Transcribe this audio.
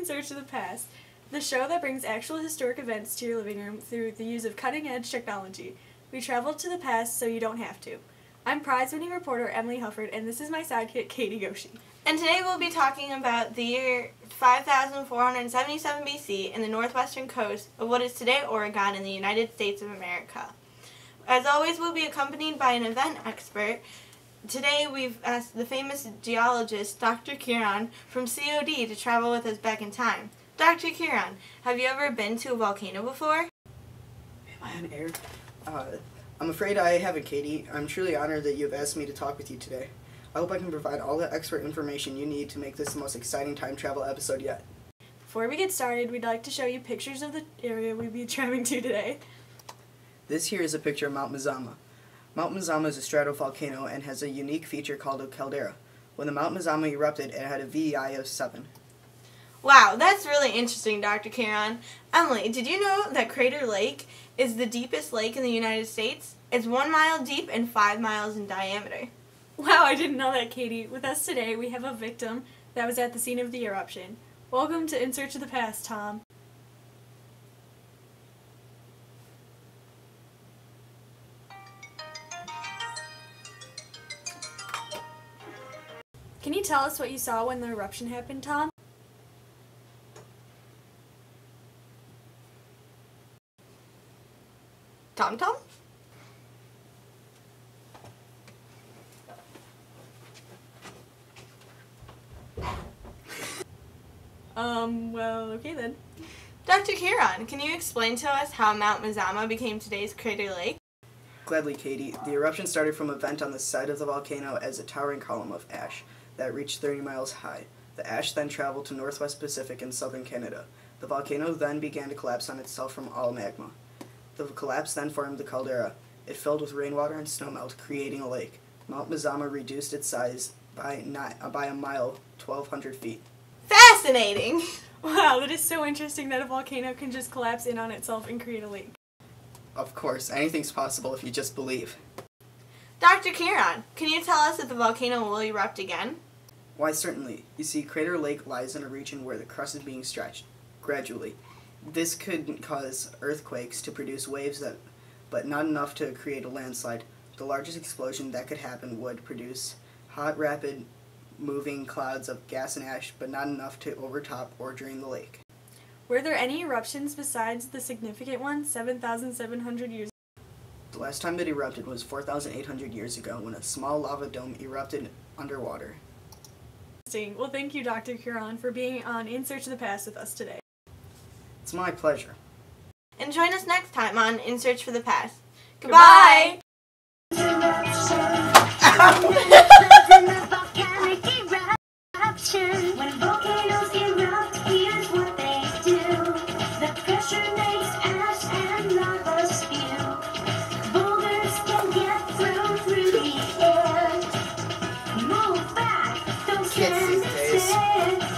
In Search of the Past, the show that brings actual historic events to your living room through the use of cutting-edge technology. We travel to the past so you don't have to. I'm prize-winning reporter Emily Hufford, and this is my sidekick, Katie Goshi. And today we'll be talking about the year 5477 BC in the northwestern coast of what is today Oregon in the United States of America. As always, we'll be accompanied by an event expert. Today we've asked the famous geologist Dr. Kieran from COD to travel with us back in time. Dr. Kieran, have you ever been to a volcano before? Am I on air? I'm afraid I haven't, Katie. I'm truly honored that you've asked me to talk with you today. I hope I can provide all the expert information you need to make this the most exciting time travel episode yet. Before we get started, we'd like to show you pictures of the area we'll be traveling to today. This here is a picture of Mount Mazama. Mount Mazama is a stratovolcano and has a unique feature called a caldera. When the Mount Mazama erupted, it had a VEI of 7. Wow, that's really interesting, Dr. Kieran. Emily, did you know that Crater Lake is the deepest lake in the United States? It's 1 mile deep and 5 miles in diameter. Wow, I didn't know that, Katie. With us today, we have a victim that was at the scene of the eruption. Welcome to In Search of the Past, Tom. Can you tell us what you saw when the eruption happened, Tom? Tom? Well, okay then. Dr. Kieran, can you explain to us how Mount Mazama became today's Crater Lake? Gladly, Katie. The eruption started from a vent on the side of the volcano as a towering column of ash that reached 30 miles high. The ash then traveled to northwest Pacific and southern Canada. The volcano then began to collapse on itself from all magma. The collapse then formed the caldera. It filled with rainwater and snowmelt, creating a lake. Mount Mazama reduced its size by a mile, 1,200 feet. Fascinating! Wow, that is so interesting that a volcano can just collapse in on itself and create a lake. Of course, anything's possible if you just believe. Dr. Kieran, can you tell us if the volcano will erupt again? Why, certainly. You see, Crater Lake lies in a region where the crust is being stretched, gradually. This could cause earthquakes to produce waves but not enough to create a landslide. The largest explosion that could happen would produce hot, rapid, moving clouds of gas and ash, but not enough to overtop or drain the lake. Were there any eruptions besides the significant one, 7,700 years ago? The last time it erupted was 4,800 years ago when a small lava dome erupted underwater. Well, thank you, Dr. Kieran, for being on In Search of the Past with us today. It's my pleasure. And join us next time on In Search for the Past. Goodbye! When volcanoes erupt, here's what they do. The pressure makes ash and lava spew. Boulders can get through the air. Move back, don't stand still.